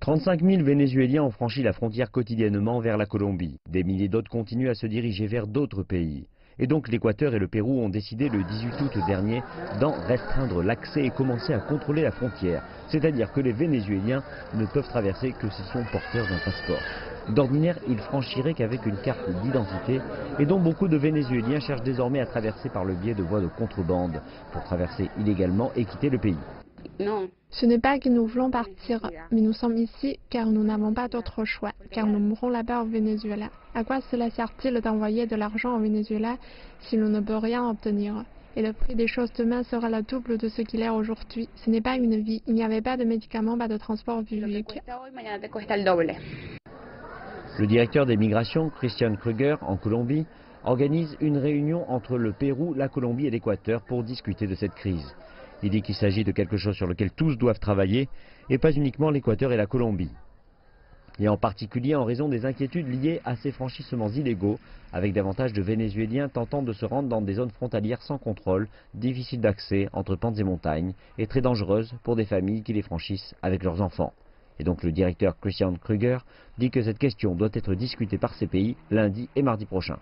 35 000 Vénézuéliens ont franchi la frontière quotidiennement vers la Colombie. Des milliers d'autres continuent à se diriger vers d'autres pays. Et donc l'Équateur et le Pérou ont décidé le 18 août dernier d'en restreindre l'accès et commencer à contrôler la frontière. C'est-à-dire que les Vénézuéliens ne peuvent traverser que s'ils sont porteurs d'un passeport. D'ordinaire, ils franchiraient qu'avec une carte d'identité et dont beaucoup de Vénézuéliens cherchent désormais à traverser par le biais de voies de contrebande pour traverser illégalement et quitter le pays. Ce n'est pas que nous voulons partir, mais nous sommes ici car nous n'avons pas d'autre choix, car nous mourrons là-bas au Venezuela. À quoi cela sert-il d'envoyer de l'argent au Venezuela si l'on ne peut rien obtenir? Et le prix des choses demain sera le double de ce qu'il est aujourd'hui. Ce n'est pas une vie, il n'y avait pas de médicaments, pas de transport public. Le directeur des migrations, Christian Kruger, en Colombie, organise une réunion entre le Pérou, la Colombie et l'Équateur pour discuter de cette crise. Il dit qu'il s'agit de quelque chose sur lequel tous doivent travailler, et pas uniquement l'Équateur et la Colombie. Et en particulier en raison des inquiétudes liées à ces franchissements illégaux, avec davantage de Vénézuéliens tentant de se rendre dans des zones frontalières sans contrôle, difficiles d'accès entre pentes et montagnes, et très dangereuses pour des familles qui les franchissent avec leurs enfants. Et donc le directeur Christian Kruger dit que cette question doit être discutée par ces pays lundi et mardi prochain.